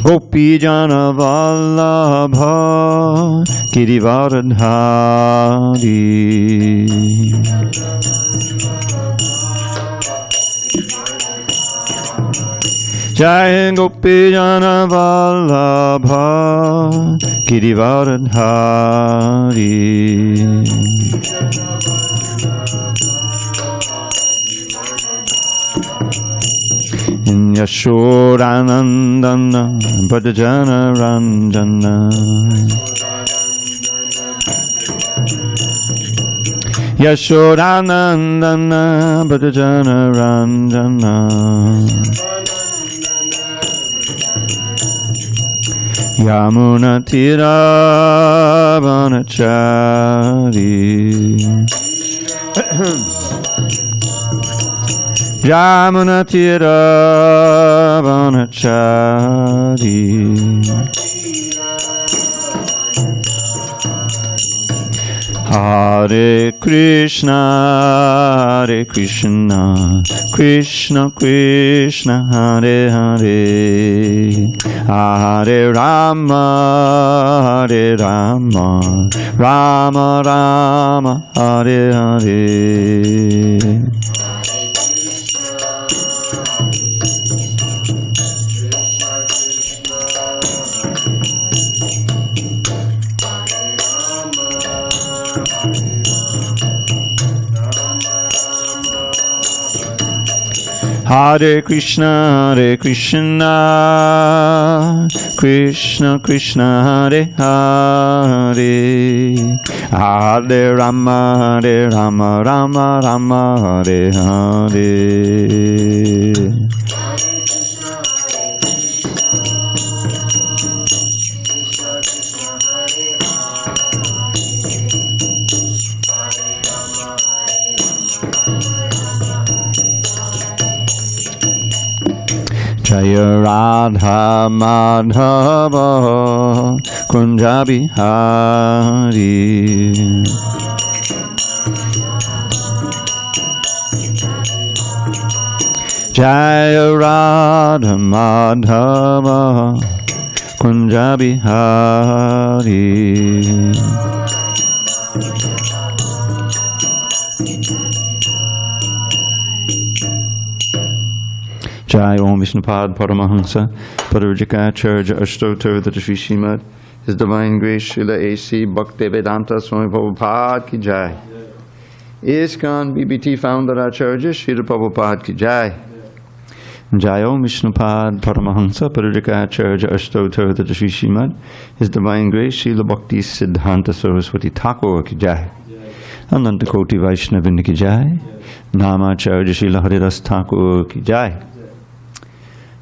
Gopi Jana Vallabha Girivardhari. Jai Gopi Jana Vallabha Girivardhari. Yashodanandana Bhajana Ranjana. Yashodanandana Bhajana Ranjana. Yamuna Tira Vanachari. Yamuna Tira Vanachari. Hare Krishna, Hare Krishna, Krishna Krishna, Hare Hare, Hare Rama, Hare Rama, Rama Rama, Hare Hare. Hare Krishna, Hare Krishna, Krishna Krishna, Hare Hare, Hare Rama, Hare Rama, Rama Rama, Hare Hare. Jaya Radha Madhava Kunja Bihari. Jaya Radha Madhava Kunja Bihari. Jai Om Vishnupad Paramahansa Parijikacharya Ashtotar Data Sri Srimad, His Divine Grace Srila A.C. Bhaktivedanta Swami Prabhupada Ki Jai. ISKCON BBT Founder Acharya Srila Prabhupada Ki Jai. Jai Om Vishnupad Paramahansa Parijikacharya Ashtotar Data Sri Srimad, His Divine Grace Srila Bhakti Siddhanta Saraswati Thakur Ki Jai. Ananta Koti Vaishnavinda Ki Jai. Namacharya Srila Haridas Thakur Ki Jai.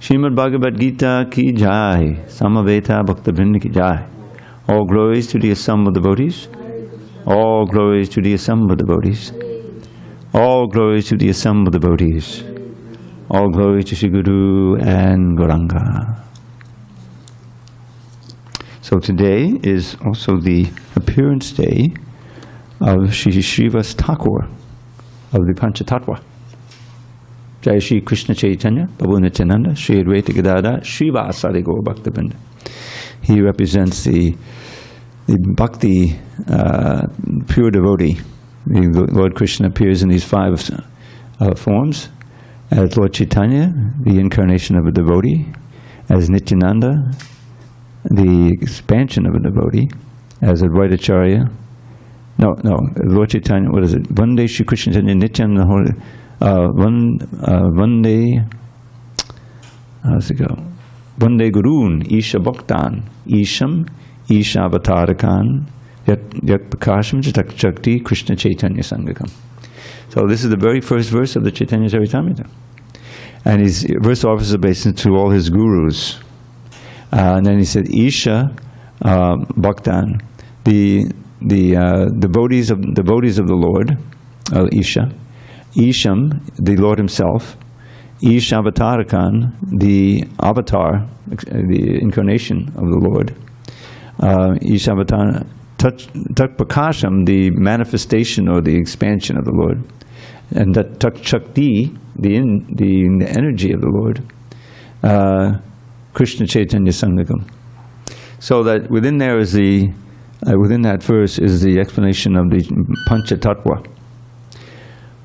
Srimad Bhagavad Gita Ki Jai, Samaveta Bhakta-vrinda Ki Jai. All glories to the assembled devotees. All glories to the assembled devotees. All glories to the assembled devotees. All glories to Sri Guru and Gauranga. So today is also the appearance day of Shri Srivas Thakur of the Panchatattva. Jai Shri Krishna Chaitanya, Prabhu Nityananda, Shri Advaita Gadadhar, Srivasadi Gaur Bhakta-vrinda. He represents the bhakti, pure devotee. Lord Krishna appears in these five forms. As Lord Chaitanya, the incarnation of a devotee. As Nityananda, the expansion of a devotee. As Advaita Acharya. No, Lord Chaitanya, what is it? One day Shri Krishna Chaitanya, Nityananda, one day, how's it go? One day Gurun, Isha Bhaktan, Isham, Isha Avatarakan, Yat Prakasham Shakti Krishna Chaitanya Sangakam. So this is the very first verse of the Chaitanya Charitamrita. And his verse offers obeisance to all his gurus. And then he said, Isha Bhaktan, the devotees of the Lord, Isha. Isham, the Lord himself. Isha Avatarakan, the avatar, the incarnation of the Lord. Isha Avatarakan, Tak Prakasham, the manifestation or the expansion of the Lord. And that Tak Shakti, the energy of the Lord. Krishna Chaitanya Sangakam. So that within there is the, within that verse is the explanation of the Pancha Tattva,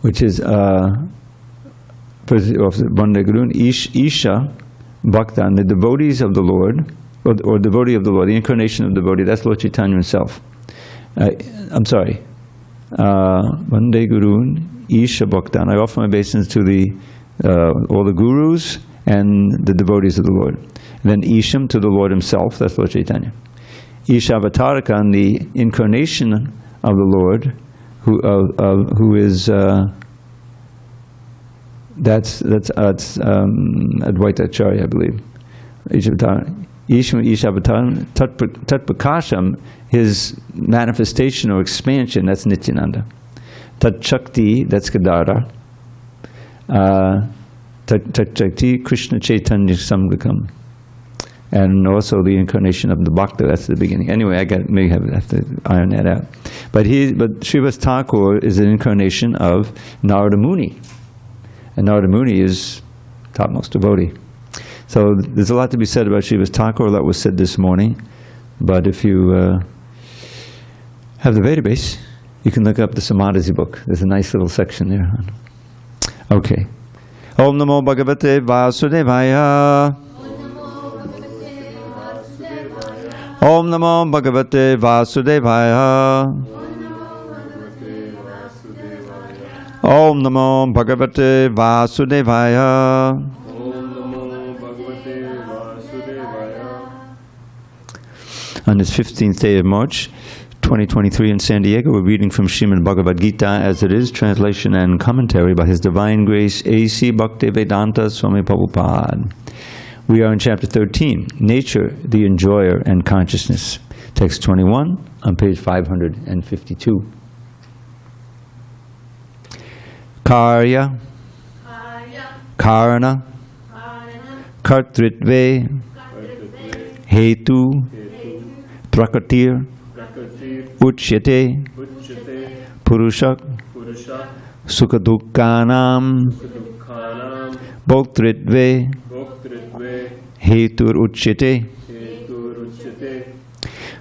which is Vande Gurun Isha Bhaktan, the devotees of the Lord, or devotee of the Lord, the incarnation of the devotee, that's Lord Chaitanya himself. I'm sorry. Vande Gurun Isha Bhaktan. I offer my obeisance to the all the gurus and the devotees of the Lord. And then Isham to the Lord himself, that's Lord Chaitanya. Isha Avatarakan, the incarnation of the Lord, who is that's Advaita Acharya, I believe. Isha Avatarakan, Tatpakasham, his manifestation or expansion, that's Nityananda. Tat Shakti, that's Gadara. Tat Shakti, Krishna Chaitanya Samgakam. And also the incarnation of the Bhakta, that's the beginning. Anyway, I may have to iron that out. But Srivas Thakur is an incarnation of Narada Muni. And Narada Muni is topmost devotee. So there's a lot to be said about Srivas Thakur. That was said this morning. But if you have the database, you can look up the Samadhi book. There's a nice little section there. Okay. Om Namo Bhagavate Vasudevaya. Om Namo Bhagavate Vasudevaya. Om Namo Bhagavate Vasudevaya. On this 15th day of March, 2023 in San Diego, we're reading from Srimad Bhagavad Gita as it is, translation and commentary by His Divine Grace A.C. Bhaktivedanta Swami Prabhupada. We are in chapter 13, Nature, the Enjoyer and Consciousness. Text 21 on page 552. Karya, Karana, Kartritve, Hetu, Prakatir, Uchyate, Purusha, Sukadukkanam, Bhoktritve, Hetur Uchyate,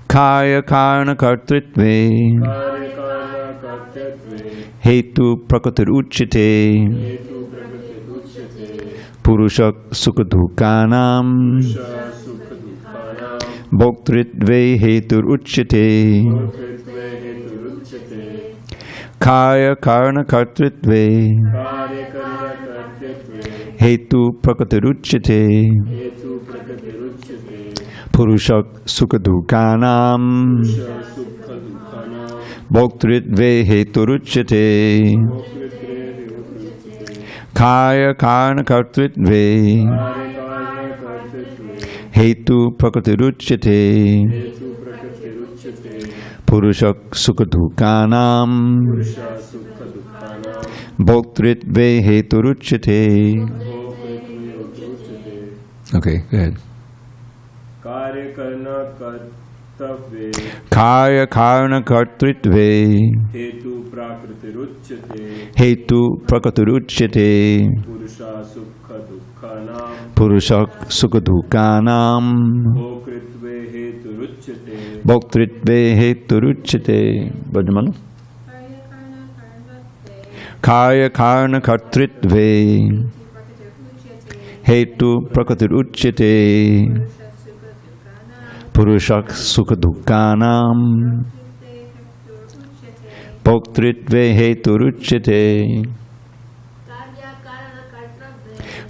Kaya Karna Kartritve, Hetu Prakatir Uchyate, Purusha Sukadukkanam, Bhoktritve Hetur Uchyate, Kaya Karna Kartritve, Hetu Prakatiruchyate, Purusha Sukadukkanam, Bhoktritve Heturuchyate, Kaya Karna Kartritve, Hetu Prakatiruchyate, Purusha Sukadukkanam, Bhoktritve Heturuchyate. Okay, go ahead. Karya Karna Kartritve, Hetu Prakatiruchyate, Purusha Sukadukkanam, Bhoktritve Heturuchyate. Bhajamanu. Karya Karna Kartritve, Hetu Prakatiruchyate, Purusha Sukadukkanam, Bhoktritve Heturuchyate.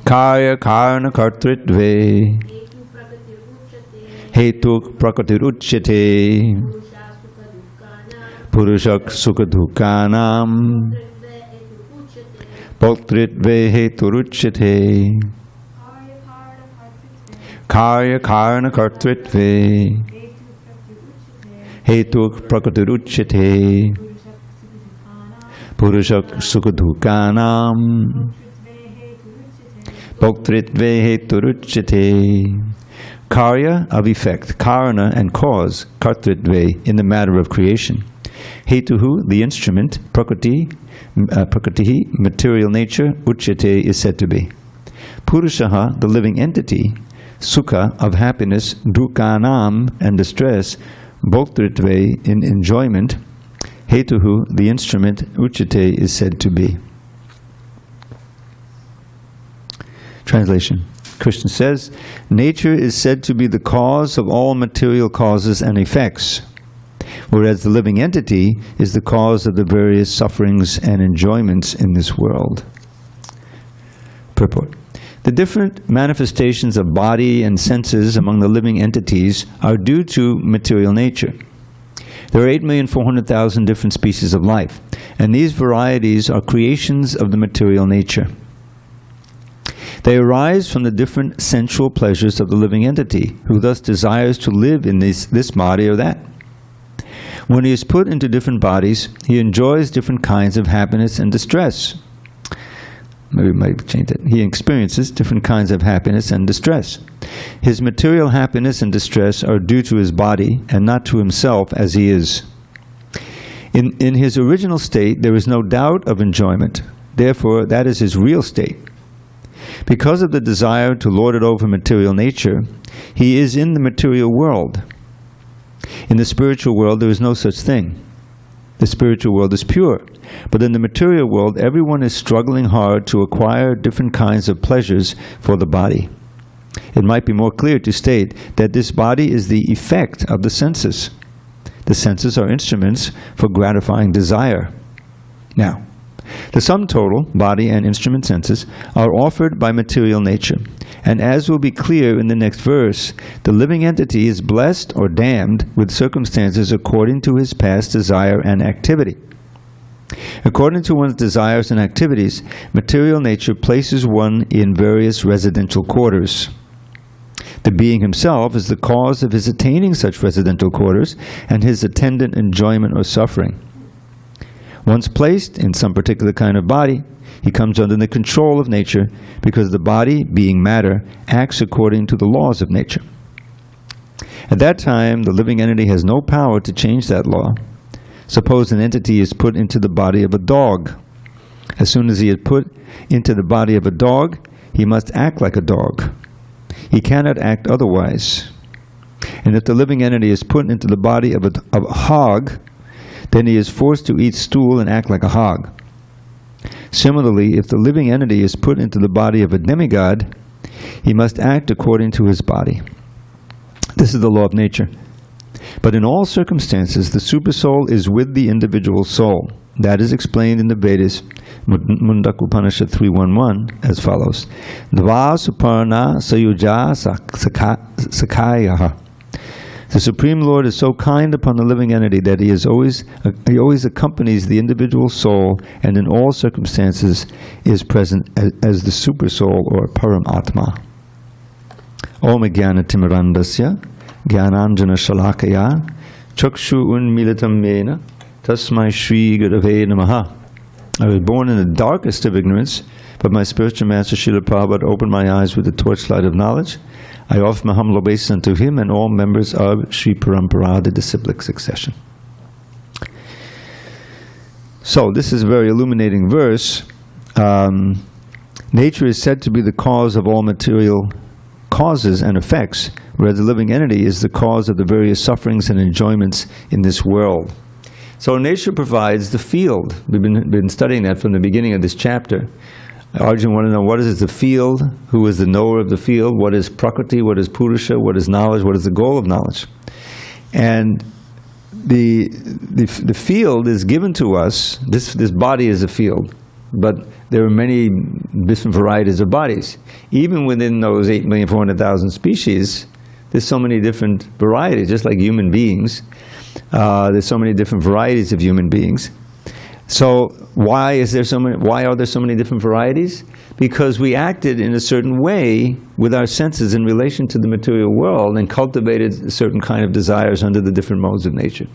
Karya Karna Kartritve, Hetu Prakatiruchyate, Purusha Sukadukkanam, Bhoktritve Heturuchyate. Karya Karna Kartritve, Hetu Prakatiruchyate, Purusha Sukadukkanam, Bhoktritve Heturuchyate. Karya of effect, Karana and cause, Kartritve in the matter of creation. Hetuhu, the instrument, Prakriti, material nature, Uchyate is said to be. Purushaha, the living entity, sukha, of happiness, dukhanam, and distress, bhoktritve, in enjoyment, hetuhu, the instrument, uchate, is said to be. Translation. Krishna says, nature is said to be the cause of all material causes and effects, whereas the living entity is the cause of the various sufferings and enjoyments in this world. Purport. The different manifestations of body and senses among the living entities are due to material nature. There are 8,400,000 different species of life, and these varieties are creations of the material nature. They arise from the different sensual pleasures of the living entity, who thus desires to live in this body or that. When he is put into different bodies, he enjoys different kinds of happiness and distress. Maybe we might change that. He experiences different kinds of happiness and distress. His material happiness and distress are due to his body and not to himself as he is. In his original state, there is no doubt of enjoyment. Therefore, that is his real state. Because of the desire to lord it over material nature, he is in the material world. In the spiritual world, there is no such thing. The spiritual world is pure. But in the material world, everyone is struggling hard to acquire different kinds of pleasures for the body. It might be more clear to state that this body is the effect of the senses. The senses are instruments for gratifying desire. Now, the sum total, body and instrument senses, are offered by material nature. And as will be clear in the next verse, the living entity is blessed or damned with circumstances according to his past desire and activity. According to one's desires and activities, material nature places one in various residential quarters. The being himself is the cause of his attaining such residential quarters and his attendant enjoyment or suffering. Once placed in some particular kind of body, he comes under the control of nature because the body, being matter, acts according to the laws of nature. At that time, the living entity has no power to change that law. Suppose an entity is put into the body of a dog. As soon as he is put into the body of a dog, he must act like a dog. He cannot act otherwise. And if the living entity is put into the body of a hog, then he is forced to eat stool and act like a hog. Similarly, if the living entity is put into the body of a demigod, he must act according to his body. This is the law of nature. But in all circumstances, the supersoul is with the individual soul. That is explained in the Vedas, Mundak Upanishad 3.1.1, as follows. Dva suparna sayuja sakayaha. The Supreme Lord is so kind upon the living entity that he always accompanies the individual soul, and in all circumstances is present as the super soul or Paramatma. Om Jnana Timirandasya Jnananjana Shalakaya Chakshu Unmilitam Yena Tasmai Shri Gurave Namaha. I was born in the darkest of ignorance, but my spiritual master Srila Prabhupada opened my eyes with the torchlight of knowledge. I offer my humble obeisance unto him and all members of Sri Parampara, the disciplic succession. So, this is a very illuminating verse. Nature is said to be the cause of all material causes and effects, whereas the living entity is the cause of the various sufferings and enjoyments in this world. So nature provides the field. We've been studying that from the beginning of this chapter. Arjuna wanted to know, what is the field? Who is the knower of the field? What is Prakriti? What is Purusha? What is knowledge? What is the goal of knowledge? And the field is given to us. This body is a field, but there are many different varieties of bodies. Even within those 8,400,000 species, there's so many different varieties, just like human beings. There's so many different varieties of human beings. So why are there so many different varieties? Because we acted in a certain way with our senses in relation to the material world and cultivated a certain kind of desires under the different modes of nature.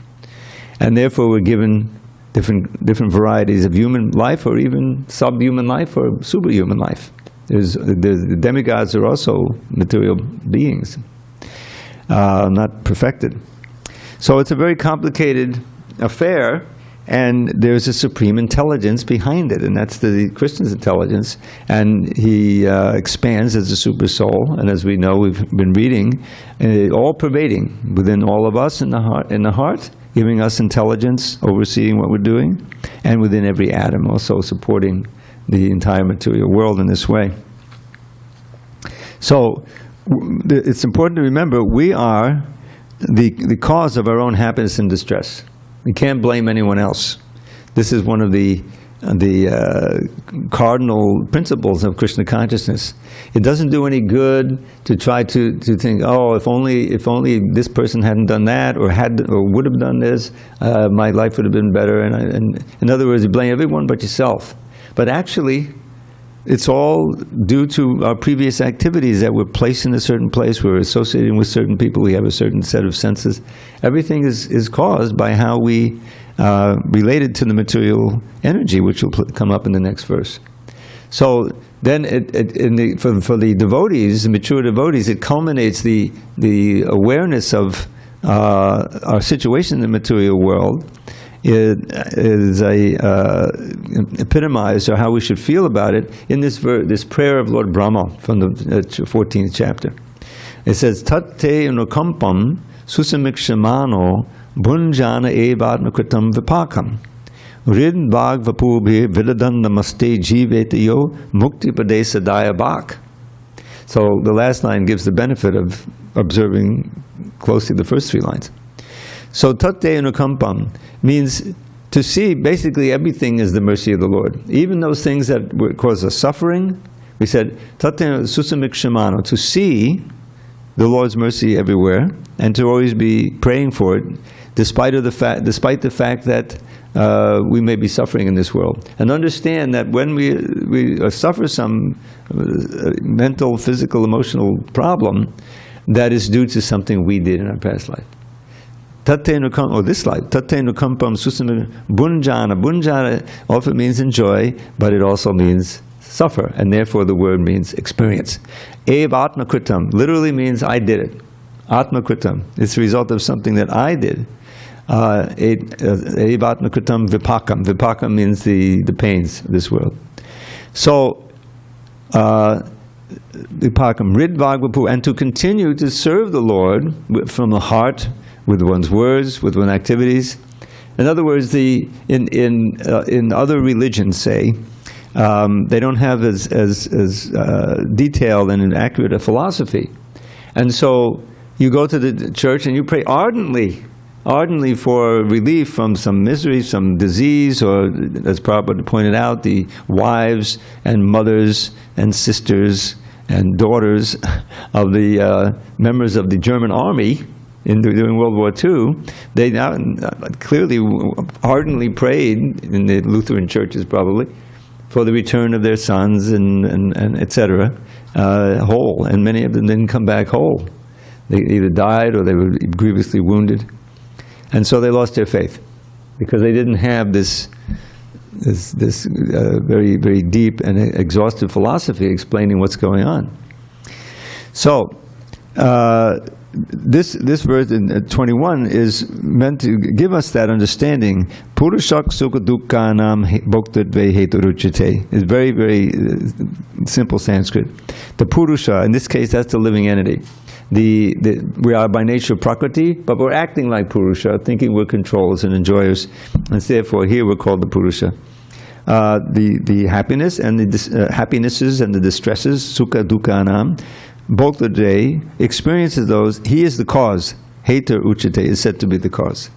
And therefore we're given different varieties of human life, or even subhuman life or superhuman life. The demigods are also material beings, not perfected. So it's a very complicated affair, And there's a supreme intelligence behind it, and that's the Krishna's intelligence. And he expands as a super soul, and as we know, we've been reading, all pervading within all of us in the heart, giving us intelligence, overseeing what we're doing, and within every atom, also supporting the entire material world in this way. So it's important to remember we are the cause of our own happiness and distress. We can't blame anyone else. This is one of the cardinal principles of Krishna consciousness. It doesn't do any good to try to think, oh, if only this person hadn't done that, or would have done this, my life would have been better. And in other words, you blame everyone but yourself. But actually, it's all due to our previous activities, that we're placed in a certain place, we're associating with certain people, we have a certain set of senses. Everything is caused by how we related to the material energy, which will come up in the next verse. So then for the devotees, the mature devotees, it culminates the awareness of our situation in the material world. It is epitomized, or how we should feel about it, in this prayer of Lord Brahma from the 14th chapter. It says, Tat te anukampam susamikshamano bunjana evatmakritam vipakam rid bhagavapubhi vidadan namaste jivetayo mukti padesa dayabak. So the last line gives the benefit of observing closely the first three lines. So tate anukampam means to see basically everything is the mercy of the Lord. Even those things that cause us suffering, we said, tate susamikshimano, to see the Lord's mercy everywhere, and to always be praying for it, despite the fact that we may be suffering in this world. And understand that when we suffer some mental, physical, emotional problem, that is due to something we did in our past life. This life, tatenukampam susam bunjana. Bunjana often means enjoy, but it also means suffer, and therefore the word means experience. Ev atmakritam literally means I did it. Atmakritam, it's the result of something that I did. Ev atmakritam vipakam. Vipakam means the pains of this world. So, vipakam, rid bhagavapu, and to continue to serve the Lord from the heart, with one's words, with one's activities. In other words, in other religions, say, they don't have as detailed and accurate a philosophy. And so you go to the church and you pray ardently for relief from some misery, some disease, or, as Prabhupada pointed out, the wives and mothers and sisters and daughters of the members of the German army during World War II. They now clearly ardently prayed, in the Lutheran churches probably, for the return of their sons and etc. Whole, and many of them didn't come back whole. They either died or they were grievously wounded, and so they lost their faith because they didn't have this very, very deep and exhaustive philosophy explaining what's going on. So this verse in 21 is meant to give us that understanding. Purushak sukha dukkhanam bhoktadve heturuchite. It's very, very simple Sanskrit. The Purusha, in this case, that's the living entity. We are by nature Prakriti, but we're acting like Purusha, thinking we're controllers and enjoyers, and therefore here we're called the Purusha. The happiness and the happinesses and the distresses, sukha dukkhanam, both the day experiences those. He is the cause. Heter uchite is said to be the cause.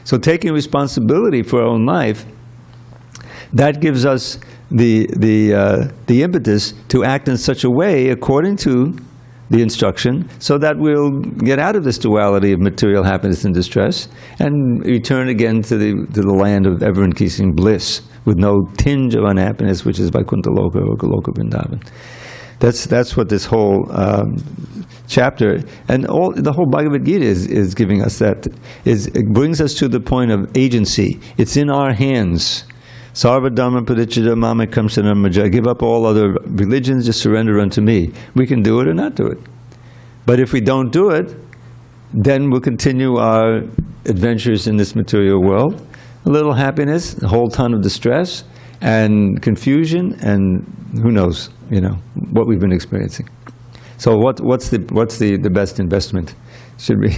So taking responsibility for our own life, that gives us the impetus to act in such a way according to the instruction, so that we'll get out of this duality of material happiness and distress and return again to the land of ever-increasing bliss with no tinge of unhappiness, which is Vaikuntha Loka or Goloka Vrindavan. That's what this whole chapter and the whole Bhagavad Gita is giving us. It brings us to the point of agency. It's in our hands. Sarva dhamma pradicchita mamekam saranam maja. Give up all other religions, just surrender unto me. We can do it or not do it. But if we don't do it, then we'll continue our adventures in this material world, a little happiness, a whole ton of distress, and confusion, and who knows, what we've been experiencing. So what's the best investment? Should we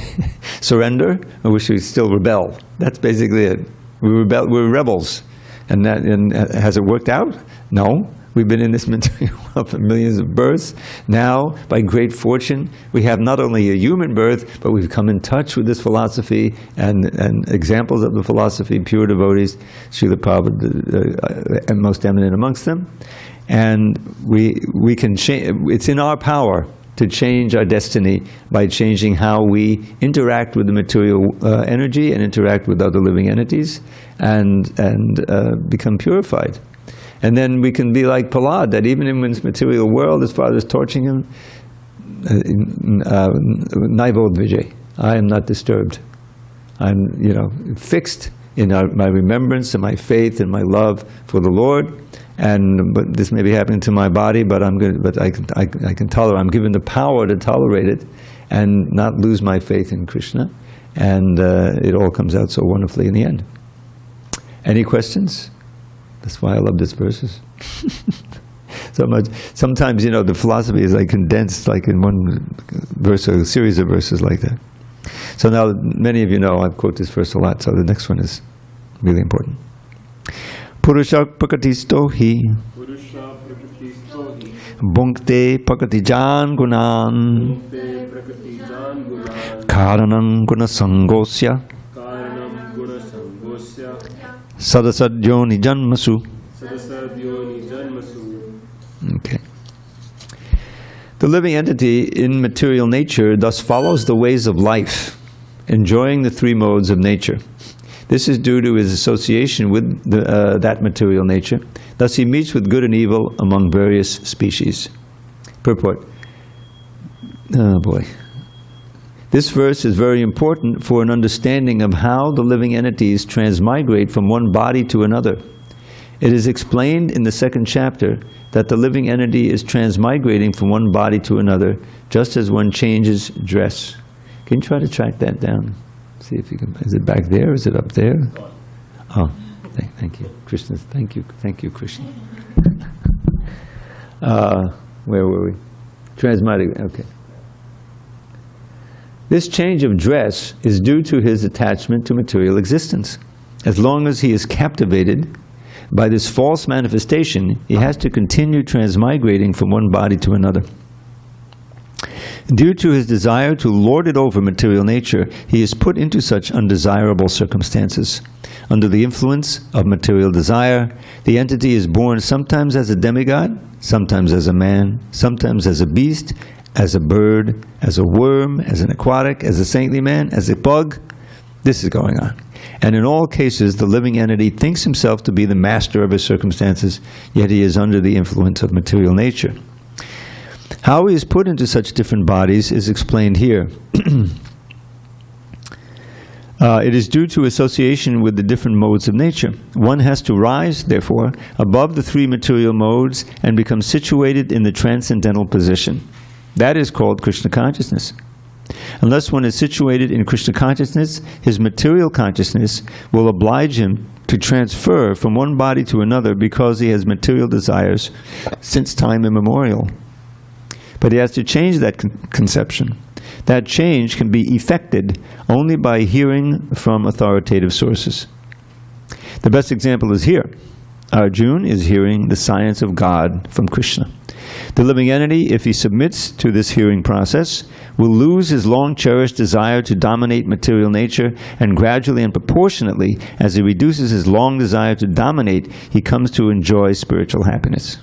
surrender, or should we still rebel? That's basically it. We're rebels. And has it worked out? No. We've been in this material world for millions of births. Now, by great fortune, we have not only a human birth, but we've come in touch with this philosophy and examples of the philosophy, pure devotees, Srila Prabhupada, and most eminent amongst them. And we can change. It's in our power to change our destiny by changing how we interact with the material energy and interact with other living entities, and become purified. And then we can be like Prahlad, that even in this material world, his father is torturing him, Naivod Vijay, I am not disturbed. I'm, fixed in my remembrance and my faith and my love for the Lord. But this may be happening to my body, but I can tolerate. I'm given the power to tolerate it and not lose my faith in Krishna. And it all comes out so wonderfully in the end. Any questions? That's why I love these verses so much. Sometimes, the philosophy is like condensed, like in one verse or a series of verses like that. So now, many of you know, I quote this verse a lot, so the next one is really important. Purusha prakatisto hi bhunkte prakatijan gunan karanam guna sangosya Sadasadyoni janmasu. Okay. The living entity in material nature thus follows the ways of life, enjoying the three modes of nature. This is due to his association with that material nature. Thus he meets with good and evil among various species. Purport. Oh boy. This verse is very important for an understanding of how the living entities transmigrate from one body to another. It is explained in the second chapter that the living entity is transmigrating from one body to another, just as one changes dress. Can you try to track that down? See if you can. Is it back there? Is it up there? Oh, thank you, Krishna. Thank you, Krishna. Where were we? Transmigrate. Okay. This change of dress is due to his attachment to material existence. As long as he is captivated by this false manifestation, he has to continue transmigrating from one body to another. Due to his desire to lord it over material nature, he is put into such undesirable circumstances. Under the influence of material desire, the entity is born sometimes as a demigod, sometimes as a man, sometimes as a beast, as a bird, as a worm, as an aquatic, as a saintly man, as a bug. This is going on. And in all cases, the living entity thinks himself to be the master of his circumstances, yet he is under the influence of material nature. How he is put into such different bodies is explained here. It is due to association with the different modes of nature. One has to rise, therefore, above the three material modes and become situated in the transcendental position. That is called Krishna consciousness. Unless one is situated in Krishna consciousness, his material consciousness will oblige him to transfer from one body to another because he has material desires since time immemorial. But he has to change that conception. That change can be effected only by hearing from authoritative sources. The best example is here. Arjuna is hearing the science of God from Krishna. The living entity, if he submits to this hearing process, will lose his long-cherished desire to dominate material nature, and gradually and proportionately, as he reduces his long desire to dominate, he comes to enjoy spiritual happiness.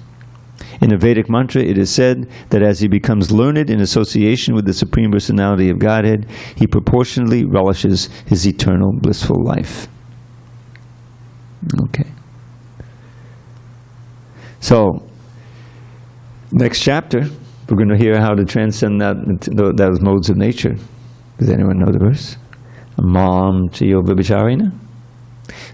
In a Vedic mantra, it is said that as he becomes learned in association with the Supreme Personality of Godhead, he proportionally relishes his eternal blissful life. Okay. So, next chapter, we're going to hear how to transcend those modes of nature. Does anyone know the verse? Mam chiyo vibhacharina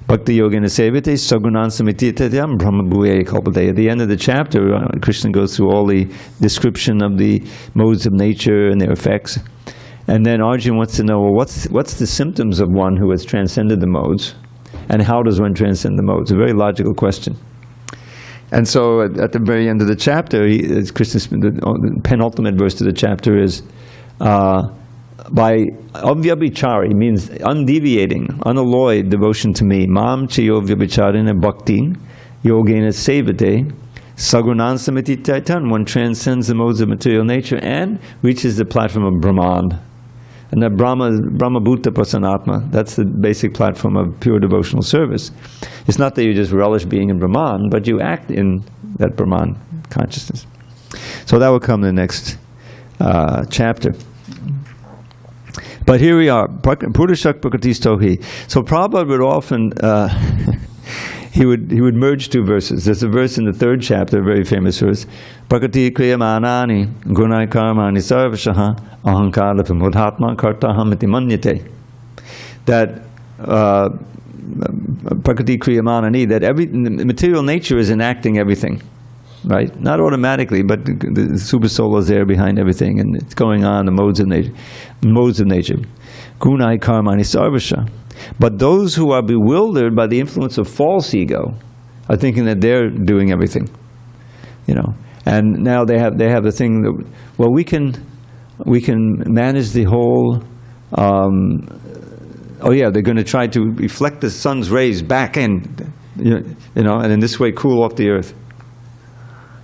bhakti yogena sevate sagunan samititatyam brahma bhuye kalpate. At the end of the chapter, Krishna goes through all the description of the modes of nature and their effects. And then Arjuna wants to know, well, what's the symptoms of one who has transcended the modes? And how does one transcend the modes? A very logical question. And so at the very end of the chapter, the penultimate verse of the chapter is, by avyabhichari, means undeviating, unalloyed devotion to me, mam chiyo vyabhicharina bhakti, yogena sevate, sagunan samiti taitan, one transcends the modes of material nature and reaches the platform of Brahman. And that Brahma Bhuta Prasanatma, that's the basic platform of pure devotional service. It's not that you just relish being in Brahman, but you act in that Brahman consciousness. So that will come in the next chapter. But here we are, Purushak Prakatistohi. So Prabhupada would often, he would merge two verses. There's a verse in the 3rd chapter, a very famous verse, Prakati kriyamanani gunai karmani sarvashaha ahankara vimudhatma kartaham iti manyate. That Prakati kriyamanani, that material nature is enacting everything. Right? Not automatically, but the super soul is there behind everything, and it's going on, the modes of nature. Gunai karmani sarvasha. But those who are bewildered by the influence of false ego are thinking that they're doing everything. And now they have the thing that, well, we can manage the whole. They're going to try to reflect the sun's rays back in, and in this way cool off the earth.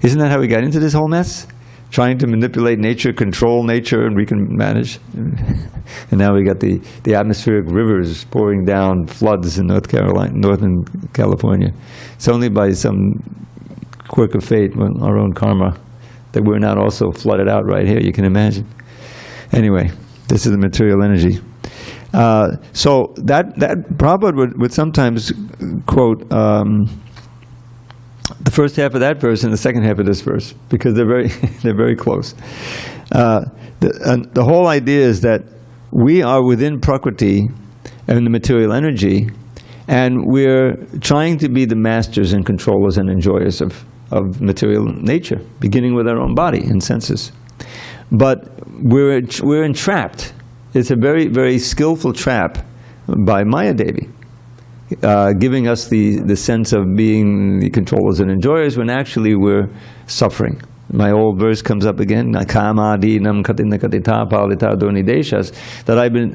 Isn't that how we got into this whole mess? Trying to manipulate nature, control nature, and we can manage. And now we got the atmospheric rivers pouring down floods in Northern California. It's only by some quirk of fate, our own karma, that we're not also flooded out right here, you can imagine. Anyway, this is the material energy. So that Prabhupada would sometimes quote the first half of that verse and the second half of this verse, because they're very close. The whole idea is that we are within Prakriti and the material energy, and we're trying to be the masters and controllers and enjoyers of material nature, beginning with our own body and senses. But we're entrapped. It's a very, very skillful trap by Maya Devi, giving us the sense of being the controllers and enjoyers when actually we're suffering. My old verse comes up again, that I've been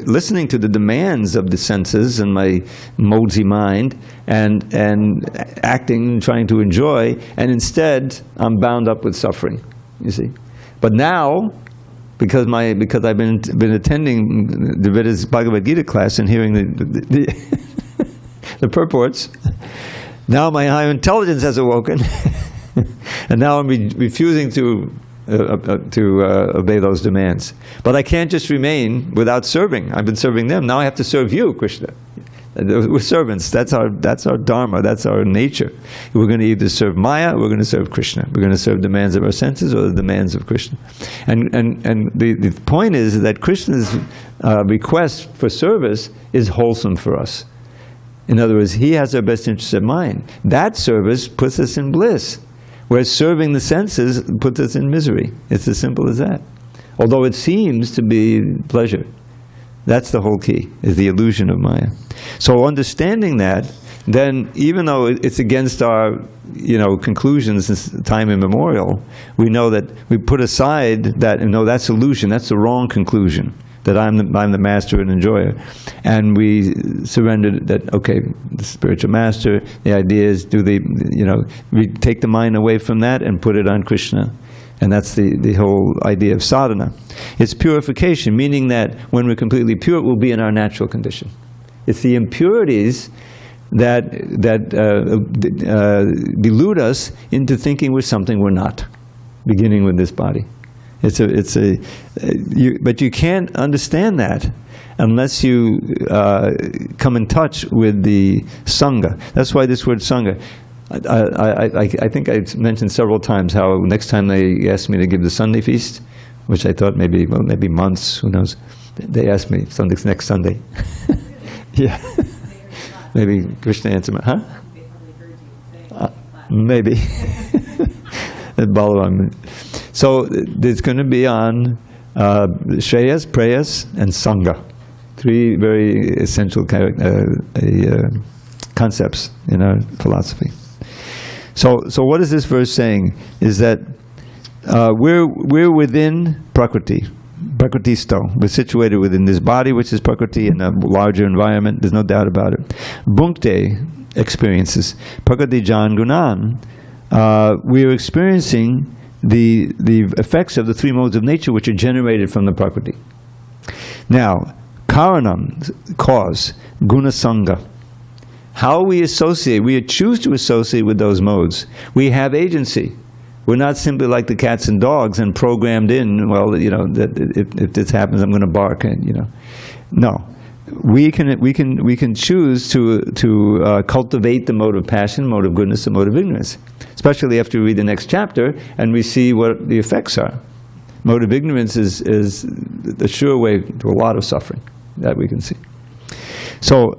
listening to the demands of the senses and my modsy mind and acting, trying to enjoy, and instead I'm bound up with suffering, you see. But now, because I've been attending Dravida's Bhagavad Gita class and hearing the purports, now my higher intelligence has awoken, and now I'm refusing to obey those demands. But I can't just remain without serving. I've been serving them. Now I have to serve you, Krishna. We're servants. That's our dharma. That's our nature. We're going to either serve Maya, or we're going to serve Krishna. We're going to serve demands of our senses or the demands of Krishna. And the point is that Krishna's request for service is wholesome for us. In other words, he has our best interests in mind. That service puts us in bliss, whereas serving the senses puts us in misery. It's as simple as that. Although it seems to be pleasure. That's the whole key, is the illusion of Maya. So understanding that, then even though it's against our conclusions since time immemorial, we know that we put aside that, and no, that's illusion, that's the wrong conclusion, that I'm the master and enjoyer. And we surrendered that, okay, the spiritual master, the idea is, we take the mind away from that and put it on Krishna. And that's the whole idea of sadhana. It's purification, meaning that when we're completely pure, we'll be in our natural condition. It's the impurities that delude us into thinking we're something we're not, beginning with this body. But you can't understand that unless you come in touch with the Sangha. That's why this word Sangha. I think I mentioned several times how next time they asked me to give the Sunday feast, which I thought maybe months, who knows, they asked me next Sunday. Yeah. Maybe Krishna answered me, huh? Maybe. So it's going to be on Shreyas, Preyas, and Sangha. Three very essential concepts in our philosophy. So what is this verse saying? Is that we're within Prakriti. Prakritisto. We're situated within this body, which is Prakriti, in a larger environment. There's no doubt about it. Bhunkte experiences. Prakriti Jan Gunan. We are experiencing the effects of the three modes of nature which are generated from the Prakriti. Now, Karanam, cause, Guna Sangha. How we associate, we choose to associate with those modes. We have agency. We're not simply like the cats and dogs and programmed in, well, that if this happens, I'm going to bark, and No. We can choose to cultivate the mode of passion, mode of goodness, and mode of ignorance. Especially after we read the next chapter and we see what the effects are. Mode of ignorance is the sure way to a lot of suffering that we can see. So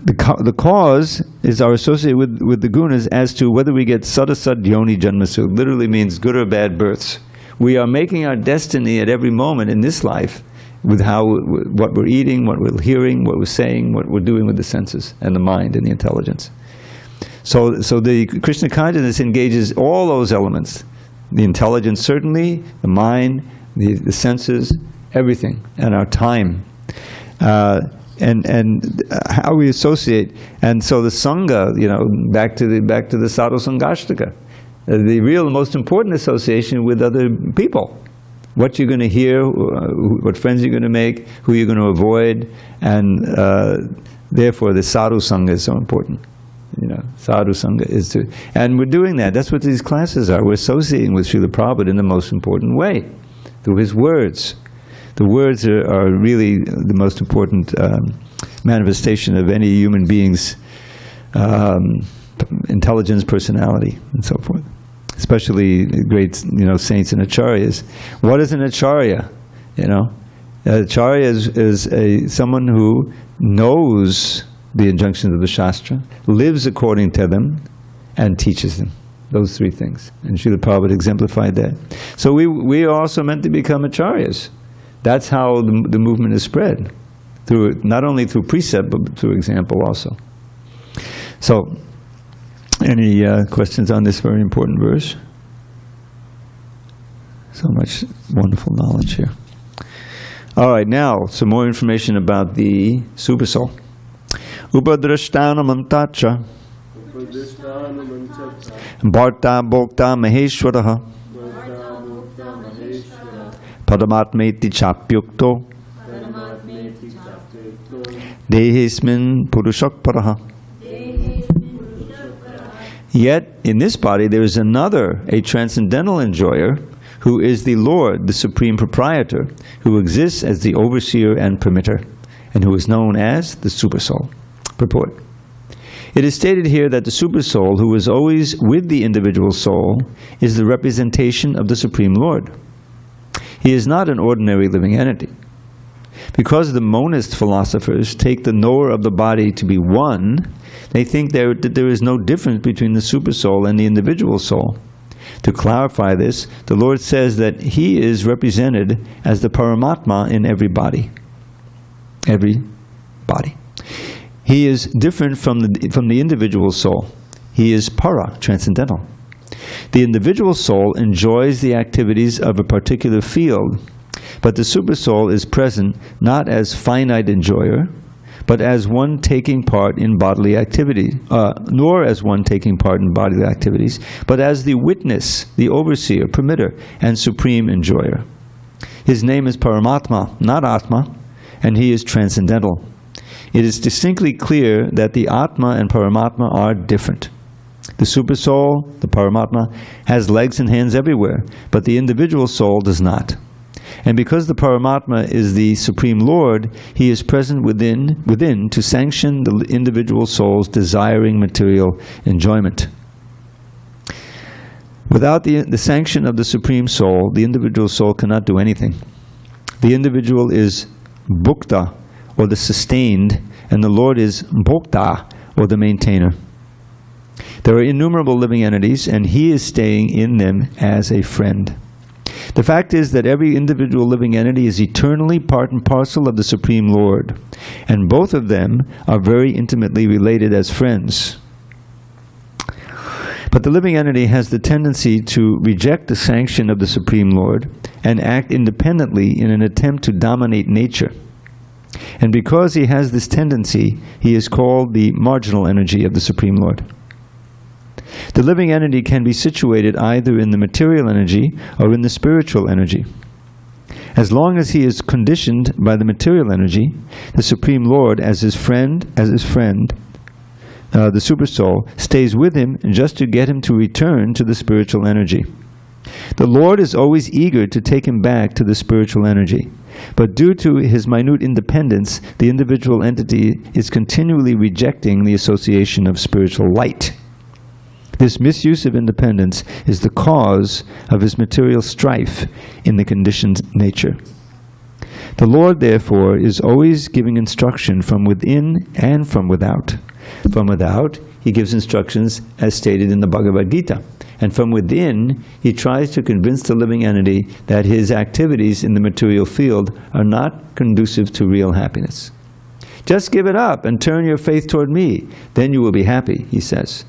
the cause is our association with the gunas as to whether we get sadasad yoni janmasu, literally means good or bad births. We are making our destiny at every moment in this life with what we're eating, what we're hearing, what we're saying, what we're doing with the senses and the mind and the intelligence. So the Krishna consciousness engages all those elements. The intelligence certainly, the mind, the senses, everything, and our time. And how we associate. And so the Sangha, back to the Sadhu Sangashtaka, the real most important association with other people. What you're going to hear, what friends you're going to make, who you're going to avoid, and therefore the Sadhu Sangha is so important. Sadhu Sangha is to, and we're doing that. That's what these classes are. We're associating with Srila Prabhupada in the most important way, through his words. The words are really the most important manifestation of any human being's intelligence, personality, and so forth. Especially great, saints and acharyas. What is an acharya? An acharya is someone who knows the injunctions of the Shastra, lives according to them, and teaches them. Those three things. And Srila Prabhupada exemplified that. So we are also meant to become acharyas. That's how the movement is spread, not only through precept, but through example also. So, any questions on this very important verse? So much wonderful knowledge here. All right, now some more information about the Supersoul. Upadrashtanam Bharta Bhokta Maheshwaraha Padamatmeti Chapyukto Dehismin Purushakparaha. Yet, in this body, there is another, a transcendental enjoyer, who is the Lord, the Supreme Proprietor, who exists as the overseer and permitter, and who is known as the Supersoul. Purport. It is stated here that the Supersoul, who is always with the individual soul, is the representation of the Supreme Lord. He is not an ordinary living entity. Because the monist philosophers take the knower of the body to be one, they think that there is no difference between the Supersoul and the individual soul. To clarify this, the Lord says that He is represented as the Paramatma in every body. Every body. He is different from the individual soul. He is para, transcendental. The individual soul enjoys the activities of a particular field, but the Supersoul is present not as finite enjoyer, but as one taking part in bodily activity, nor as one taking part in bodily activities, but as the witness, the overseer, permitter, and supreme enjoyer. His name is Paramatma, not Atma, and he is transcendental. It is distinctly clear that the Atma and Paramatma are different. The Supersoul, the Paramatma, has legs and hands everywhere, but the individual soul does not. And because the Paramatma is the Supreme Lord, He is present within to sanction the individual soul's desiring material enjoyment. Without the sanction of the Supreme Soul, the individual soul cannot do anything. The individual is bhukta, or the sustained, and the Lord is bhokta, or the maintainer. There are innumerable living entities, and He is staying in them as a friend. The fact is that every individual living entity is eternally part and parcel of the Supreme Lord, and both of them are very intimately related as friends. But the living entity has the tendency to reject the sanction of the Supreme Lord and act independently in an attempt to dominate nature. And because he has this tendency, he is called the marginal energy of the Supreme Lord. The living entity can be situated either in the material energy or in the spiritual energy. As long as he is conditioned by the material energy, the Supreme Lord, as his friend, the Supersoul, stays with him just to get him to return to the spiritual energy. The Lord is always eager to take him back to the spiritual energy, but due to his minute independence, the individual entity is continually rejecting the association of spiritual light. This misuse of independence is the cause of his material strife in the conditioned nature. The Lord, therefore, is always giving instruction from within and from without. From without, he gives instructions as stated in the Bhagavad Gita. And from within, he tries to convince the living entity that his activities in the material field are not conducive to real happiness. Just give it up and turn your faith toward me, then you will be happy, he says.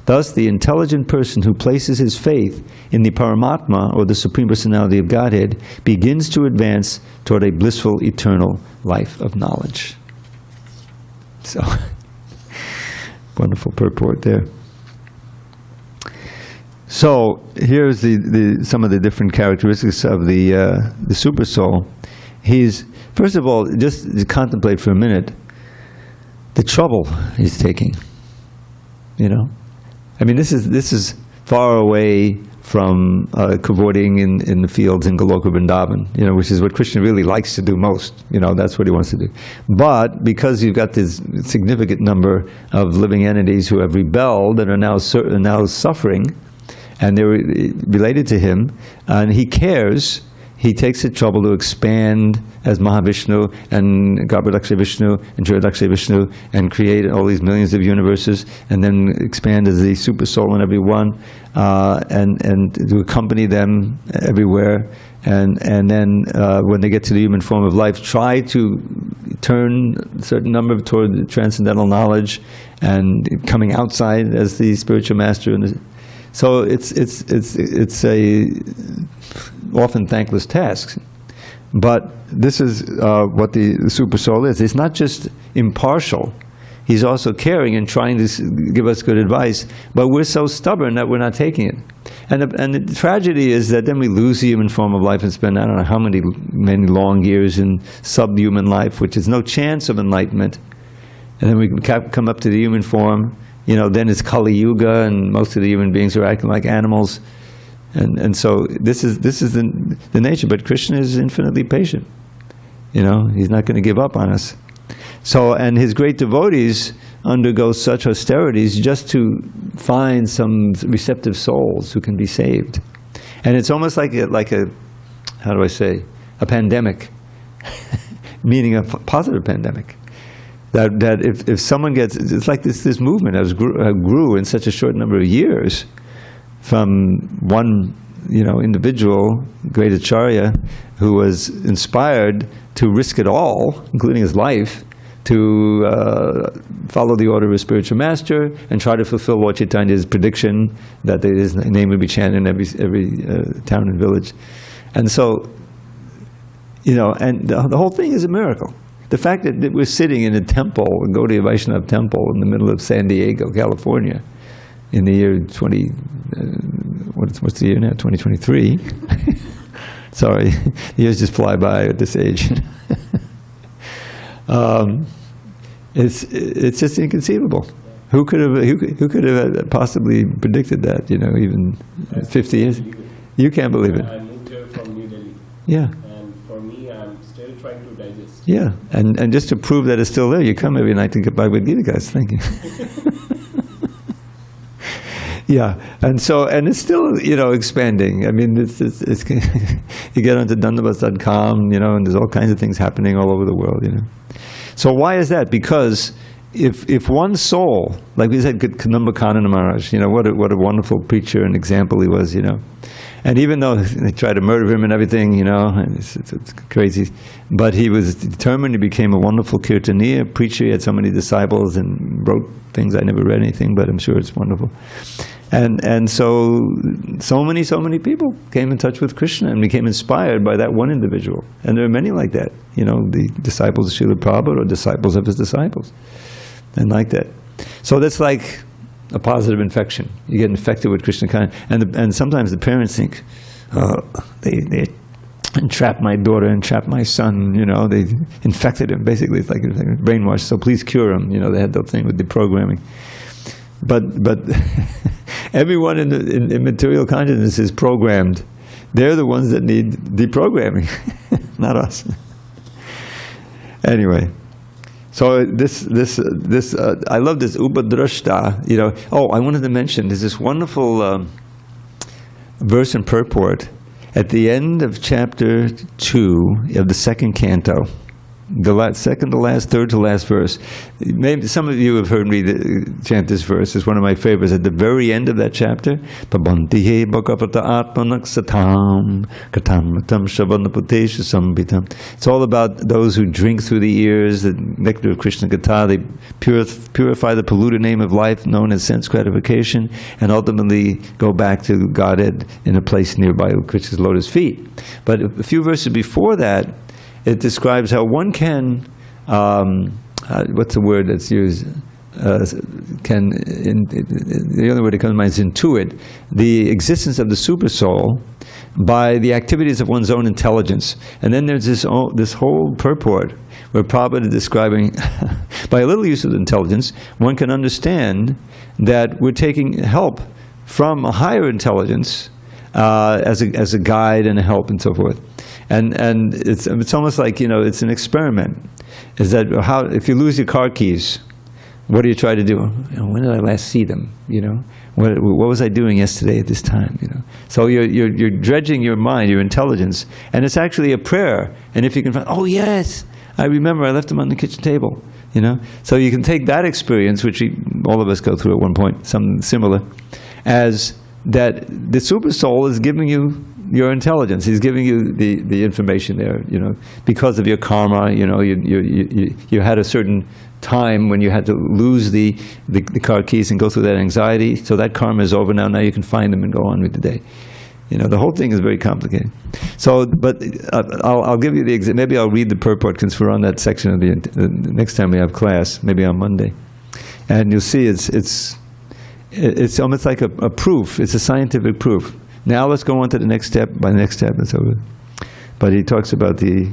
Thus, the intelligent person who places his faith in the Paramatma, or the Supreme Personality of Godhead, begins to advance toward a blissful, eternal life of knowledge. So, wonderful purport there. So, here's some of the different characteristics of the Supersoul. He's, first of all, just to contemplate for a minute, the trouble he's taking, you know. I mean, this is far away from cavorting in the fields in Goloka Vrindavan, you know, which is what Krishna really likes to do most. You know, that's what he wants to do. But because you've got this significant number of living entities who have rebelled and are now suffering, and they're related to him, and he cares, he takes the trouble to expand as Mahavishnu and Garbhodakshaya Vishnu and Jagadakshaya Vishnu and create all these millions of universes, and then expand as the super soul in every one, and to accompany them everywhere, and then when they get to the human form of life, try to turn a certain number toward transcendental knowledge and coming outside as the spiritual master. So it's a often thankless task. But this is what the Super Soul is. It's not just impartial. He's also caring and trying to give us good advice, but we're so stubborn that we're not taking it. And the tragedy is that then we lose the human form of life and spend I don't know how many long years in subhuman life, which is no chance of enlightenment. And then we come up to the human form. You know, then it's Kali Yuga, and most of the human beings are acting like animals. And so this is the nature, but Krishna is infinitely patient. You know, he's not going to give up on us. So, and his great devotees undergo such austerities just to find some receptive souls who can be saved. And it's almost like a how do I say, a pandemic, meaning a positive pandemic. That if someone gets, it's like this movement that grew in such a short number of years, from one, individual, great acharya, who was inspired to risk it all, including his life, to follow the order of his spiritual master and try to fulfill Lord Chaitanya's prediction that his name would be chanted in every town and village. And so, and the whole thing is a miracle. The fact that we're sitting in a temple, a Gaudiya Vaishnava temple in the middle of San Diego, California, in the year what's the year now? 2023. Sorry, the years just fly by at this age. It's just inconceivable. Who could have possibly predicted that? Even 50 years. You can't believe it. I moved here from New Delhi. Yeah. And for me, I'm still trying to digest. Yeah, and just to prove that it's still there, you come every night to get Bhagavad Gita, guys. Thank you. Yeah, and it's still expanding. I mean, it's you get onto dandavas.com, and there's all kinds of things happening all over the world, So why is that? Because if one soul, like we said, Kadamba Kanana Maharaj, what a wonderful preacher and example he was, And even though they tried to murder him and everything, it's crazy, but he was determined. He became a wonderful kirtaniya, preacher. He had so many disciples and wrote things. I never read anything, but I'm sure it's wonderful. And so many people came in touch with Krishna and became inspired by that one individual. And there are many like that, the disciples of Srila Prabhupada or disciples of his disciples, and like that. So that's like a positive infection. You get infected with Krishna consciousness. And sometimes the parents think, they entrapped my daughter, entrapped my son, they infected him. Basically, it's like brainwashed, so please cure him. They had that thing with the programming. But everyone in material consciousness is programmed. They're the ones that need deprogramming, not us. Anyway. So this I love this upadrashta. Oh, I wanted to mention there's this wonderful verse and purport at the end of chapter 2 of the second canto, the second to last, third to last verse. Maybe some of you have heard me chant this verse. It's one of my favorites. At the very end of that chapter, Pabantihe bhagavata atmanaksatam katanmatam shavanaputesha sambitam. It's all about those who drink through the ears, the nectar of Krishna Katha. They purify the polluted name of life known as sense gratification, and ultimately go back to Godhead in a place nearby Krishna's lotus feet. But a few verses before that, it describes how one can, what's the word that's used? The only word that comes to mind is intuit the existence of the supersoul by the activities of one's own intelligence. And then there's this whole purport where Prabhupada is describing, by a little use of intelligence, one can understand that we're taking help from a higher intelligence as a guide and a help and so forth. And it's almost like, it's an experiment. Is that how, if you lose your car keys, what do you try to do? When did I last see them? What was I doing yesterday at this time? So you're dredging your mind, your intelligence, and it's actually a prayer. And if you can find, oh yes, I remember I left them on the kitchen table. So you can take that experience, which all of us go through at one point, something similar, as that the super soul is giving you your intelligence. He's giving you the information there, because of your karma. You had a certain time when you had to lose the car keys and go through that anxiety. So that karma is over now. Now you can find them and go on with the day. The whole thing is very complicated. So, but I'll give you the example. Maybe I'll read the purport since we're on that section of the next time we have class, maybe on Monday, and you'll see it's almost like a proof. It's a scientific proof. Now let's go on to the next step. By the next step, it's over. But he talks about the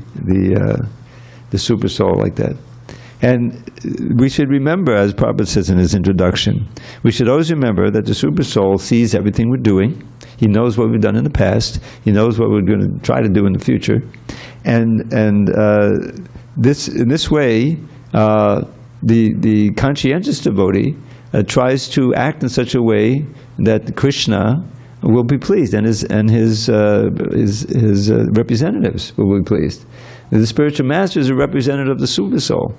super soul like that. And we should remember, as Prabhupada says in his introduction, we should always remember that the super soul sees everything we're doing. He knows what we've done in the past. He knows what we're going to try to do in the future. And in this way, the conscientious devotee tries to act in such a way that Krishna will be pleased, and his representatives will be pleased. The spiritual master is a representative of the super soul.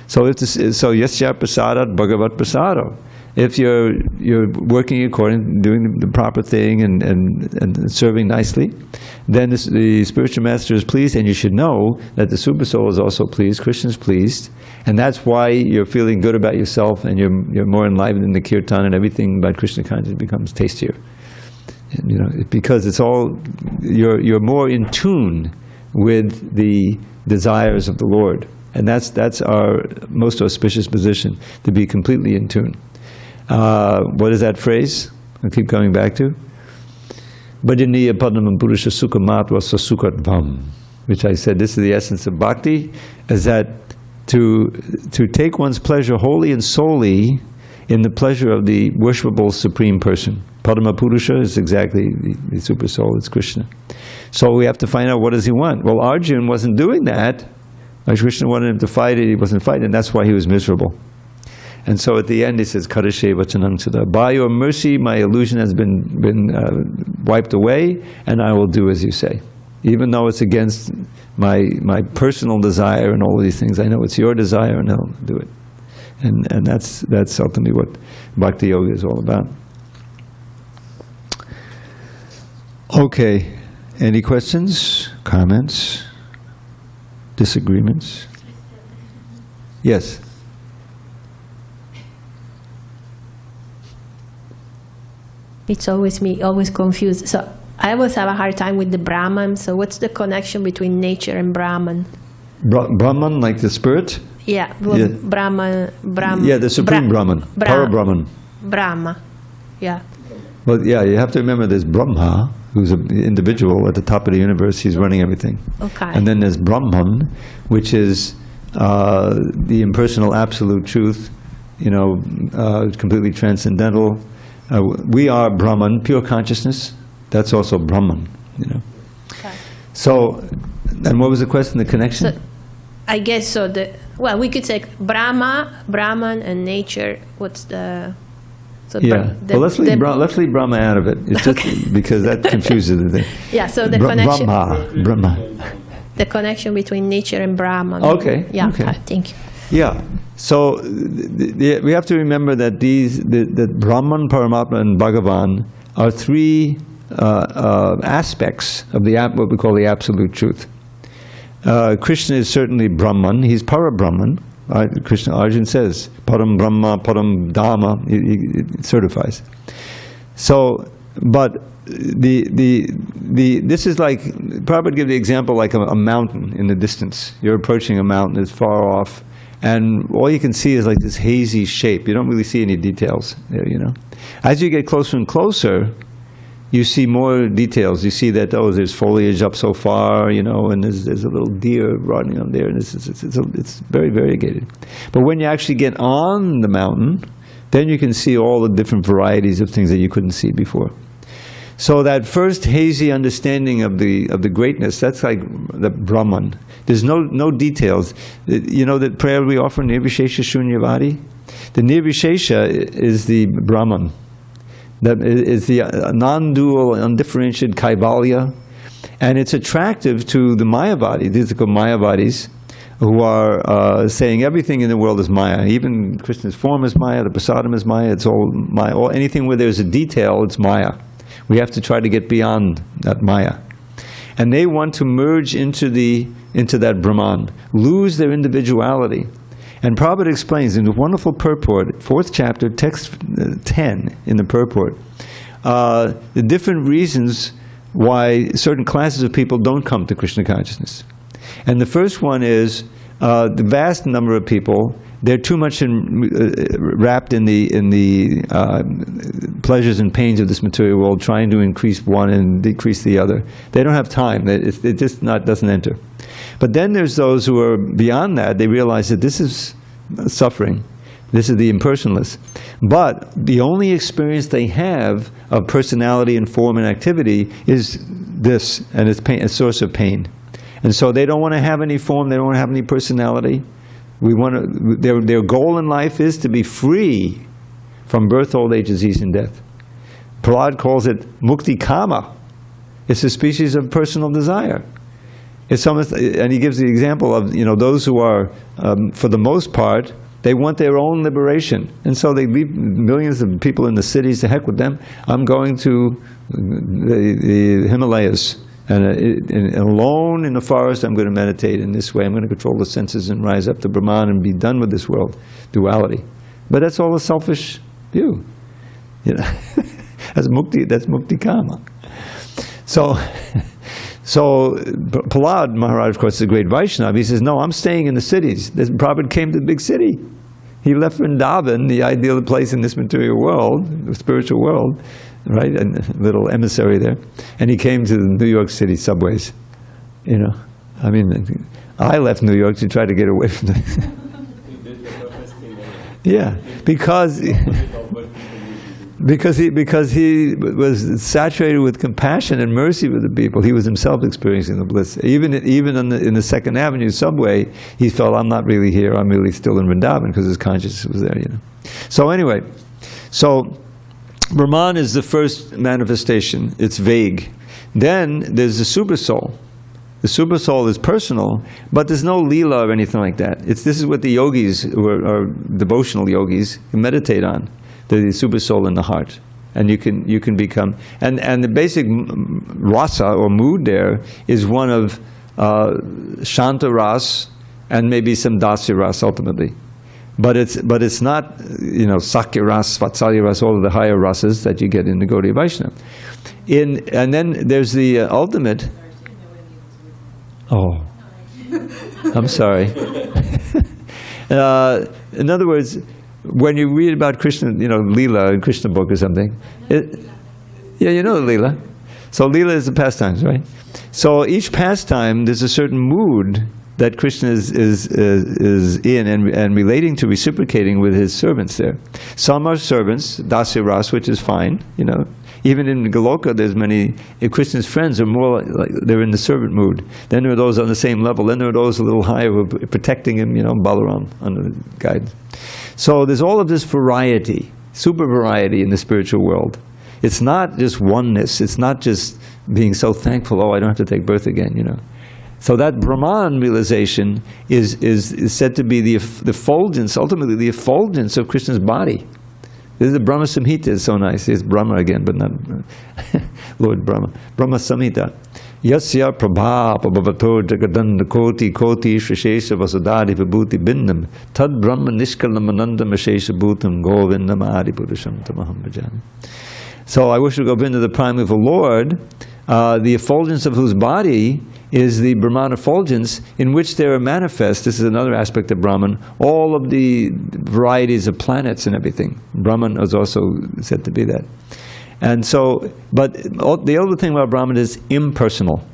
So yasya prasadat bhagavat prasado. If you're working according, doing the proper thing and serving nicely, then the spiritual master is pleased, and you should know that the super soul is also pleased. Krishna is pleased, and that's why you're feeling good about yourself, and you're more enlivened in the kirtan, and everything about Krishna consciousness becomes tastier. And, because it's all you're more in tune with the desires of the Lord, and that's our most auspicious position, to be completely in tune. What is that phrase? I keep coming back to. Bhajaniya padamam purusha sukha matva sasukhatvam, which I said this is the essence of bhakti, is that to take one's pleasure wholly and solely in the pleasure of the worshipable Supreme Person. Padma Purusha is exactly the super soul, it's Krishna. So we have to find out, what does he want? Well, Arjuna wasn't doing that. Krishna wanted him to fight it, he wasn't fighting, and that's why he was miserable. And so at the end he says, Karashe vachanam sada. By your mercy my illusion has been wiped away, and I will do as you say. Even though it's against my personal desire and all of these things, I know it's your desire, and I'll do it. And that's ultimately what Bhakti Yoga is all about. Okay. Any questions, comments, disagreements? Yes. It's always me, always confused. So I always have a hard time with the Brahman. So what's the connection between nature and Brahman? Brahman, like the spirit? Yeah, well, Yeah. Brahman. Yeah, the supreme Brahman. Para-Brahman. Brahma. Yeah. Well, yeah, you have to remember there's Brahma, who's an individual at the top of the universe. He's running everything. Okay. And then there's Brahman, which is the impersonal absolute truth, completely transcendental. We are Brahman, pure consciousness. That's also Brahman, Okay. So, and what was the question, the connection? So I guess so. We could say Brahman and nature. What's the... So Yeah. Well, let's leave Brahma out of it. It's just because that confuses the thing. Yeah, so the connection... Brahma. The connection between nature and Brahman. Okay, Yeah, okay. Thank you. Yeah. So we have to remember that that Brahman, Paramatma, and Bhagavan are three aspects of what we call the absolute truth. Krishna is certainly Brahman. He's Para-Brahman. Krishna, Arjuna says, Param Brahma, Param Dhamma, he certifies. So, but this is like, Prabhupada would give the example like a mountain in the distance. You're approaching a mountain that's far off, and all you can see is like this hazy shape. You don't really see any details there, As you get closer and closer, you see more details. You see that, there's foliage up so far, and there's a little deer running on there, and it's very variegated. But when you actually get on the mountain, then you can see all the different varieties of things that you couldn't see before. So that first hazy understanding of the greatness, that's like the Brahman. There's no details. That prayer we offer, Nirvishesha Shunyavadi? The Nirvishesha is the Brahman. That is the non-dual, undifferentiated Kaivalya. And it's attractive to the Mayavadi. These are called Mayavadis, who are saying everything in the world is Maya. Even Krishna's form is Maya, the prasadam is Maya, it's all Maya. Anything where there's a detail, it's Maya. We have to try to get beyond that Maya. And they want to merge into that Brahman, lose their individuality. And Prabhupada explains in the wonderful purport, 4th chapter, text 10 in the purport, the different reasons why certain classes of people don't come to Krishna consciousness. And the first one is the vast number of people, they're too much wrapped in the pleasures and pains of this material world, trying to increase one and decrease the other. They don't have time. It just doesn't enter. But then there's those who are beyond that. They realize that this is suffering. This is the impersonalists. But the only experience they have of personality and form and activity is this, and it's pain, a source of pain. And so they don't want to have any form. They don't want to have any personality. Their goal in life is to be free from birth, old age, disease, and death. Prahlad calls it mukti kama. It's a species of personal desire. It's almost, and he gives the example of those who are, for the most part, they want their own liberation, and so they leave millions of people in the cities. To heck with them. I'm going to the Himalayas. And alone in the forest, I'm going to meditate in this way. I'm going to control the senses and rise up to Brahman and be done with this world, duality. But that's all a selfish view. That's mukti kama. So Prahlad Maharaj, of course, is a great Vaishnava. He says, no, I'm staying in the cities. Prabhupada came to the big city. He left Vrindavan, the ideal place in this material world, the spiritual world, right, a little emissary there, and he came to the New York City subways. I mean, I left New York to try to get away from the... He did the purpose thing. Yeah, because he was saturated with compassion and mercy with the people. He was himself experiencing the bliss. Even in the Second Avenue subway, he felt, I'm not really here. I'm really still in Vrindavan, because his consciousness was there. So anyway, Brahman is the first manifestation. It's vague. Then there's the super soul. The super soul is personal, but there's no lila or anything like that. This is what the yogis, who are devotional yogis, meditate on, the super soul in the heart. and you can become, and the basic rasa or mood there is one of shanta ras and maybe some dasya ras ultimately, but it's not, you know, sakya ras, vatsalya ras, all of the higher rasas that you get in the Gaudiya Vaishnava. And then there's the ultimate. Oh, I'm sorry. In other words, when you read about Krishna, you know, Leela, in Krishna book or something, yeah, you know the Leela. So Leela is the pastimes, right? So each pastime, there's a certain mood that Krishna is in and relating to, reciprocating with his servants there. Some are servants, dasya ras, which is fine, you know. Even in Goloka, there's many, if Krishna's friends are more like they're in the servant mood. Then there are those on the same level. Then there are those a little higher who are protecting him, you know, Balaram under guidance. So there's all of this variety, super variety in the spiritual world. It's not just oneness. It's not just being so thankful, oh, I don't have to take birth again, you know. So that Brahman realization is said to be the effulgence, ultimately the effulgence of Krishna's body. This is the Brahma Samhita, is so nice. It's Brahma again, but not Lord Brahma. Brahma Samhita. Yasya prabha pabhavato jagadanda koti koti shashesha vasudari vibhuti bindam tad brahma nishkalam anandam ashesha bhutam govindam adi purusham tamaham bhajami. So I wish to go into the primeval Lord, the effulgence of whose body is the Brahman effulgence, in which there are manifest, this is another aspect of Brahman, all of the varieties of planets and everything. Brahman is also said to be that. And so, but the other thing about Brahman is impersonal.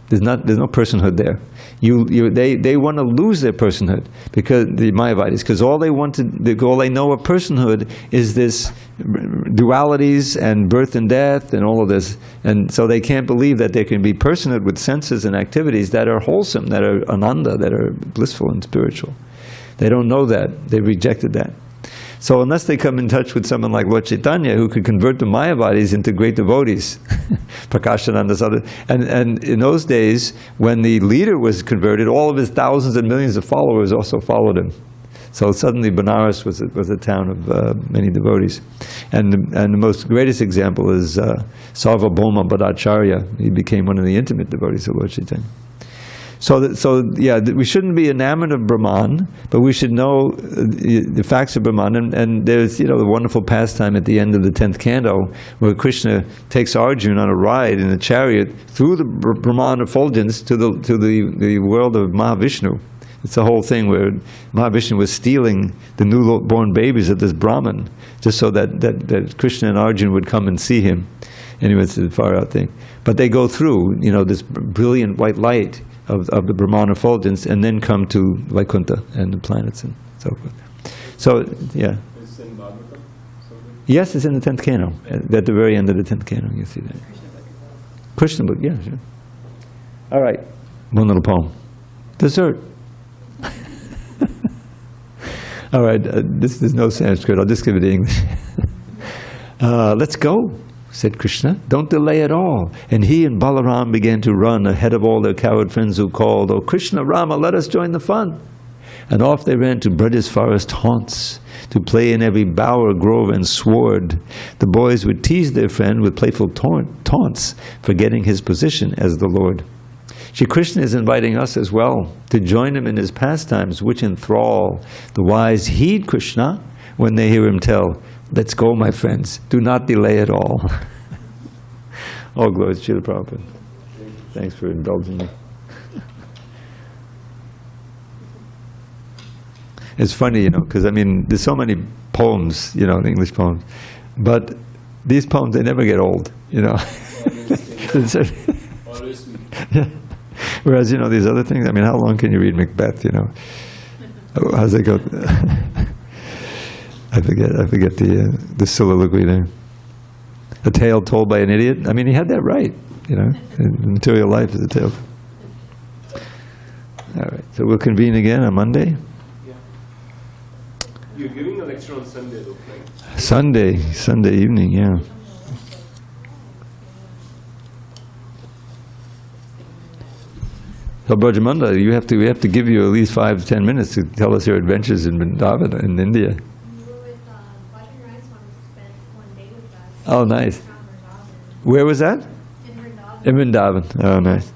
There's no personhood there. They want to lose their personhood, because the Mayavadis, because all they know of personhood is this dualities and birth and death and all of this, and so they can't believe that there can be personhood with senses and activities that are wholesome, that are ananda, that are blissful and spiritual. They don't know that. They rejected that. So unless they come in touch with someone like Lord Chaitanya, who could convert the Mayavadis into great devotees, Prakashananda's other, and in those days, when the leader was converted, all of his thousands and millions of followers also followed him. So suddenly Benares was a town of many devotees. And the most greatest example is Sarvabhauma Bhattacharya. He became one of the intimate devotees of Lord Chaitanya. We shouldn't be enamored of Brahman, but we should know the facts of Brahman. And there's, you know, the wonderful pastime at the end of the 10th canto, where Krishna takes Arjuna on a ride in a chariot through the Brahman effulgence to the world of Mahavishnu. It's the whole thing where Mahavishnu was stealing the newborn babies of this Brahman, just so that Krishna and Arjuna would come and see him. Anyway, it's a far out thing. But they go through, you know, this brilliant white light of the Brahman effulgence, and then come to Vaikuntha and the planets and so forth. So, yeah. It's in Bhagavatam? Yes, it's in the 10th canto. At the very end of the 10th canto, you see that. Krishna book, yeah, sure. All right, one little poem. Dessert. All right, there's no Sanskrit. I'll just give it in English. Let's go, said Krishna. Don't delay at all. And he and Balaram began to run ahead of all their coward friends, who called, "Oh Krishna, Rama, let us join the fun." And off they ran to Braja's forest haunts, to play in every bower, grove, and sward. The boys would tease their friend with playful taunts, forgetting his position as the Lord. Shri Krishna is inviting us as well to join him in his pastimes, which enthrall. The wise heed Krishna when they hear him tell, "Let's go, my friends, do not delay at all." All glory to Srila Prabhupada. Thanks for indulging me. It's funny, you know, because I mean, there's so many poems, you know, English poems, but these poems, they never get old, you know. Always me. Whereas, you know, these other things, I mean, how long can you read Macbeth, you know? How's it go? I forget the soliloquy there. A tale told by an idiot. I mean, he had that right, you know. Material life is a tale. All right, so we'll convene again on Monday. Yeah. You're giving a lecture on Sunday, though, right? Sunday evening, yeah. So Brajamanda, we have to give you at least 5 to 10 minutes to tell us your adventures in Vrindavan in India. You were with Bhajan Rice wanted to spend one day with us. Oh, nice. Where was that? In Vrindavan. Oh, nice.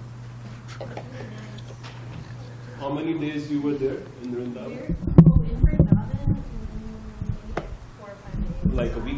How many days you were there in Vrindavan? In Vrindavan, 4 or 5 days. Like a week?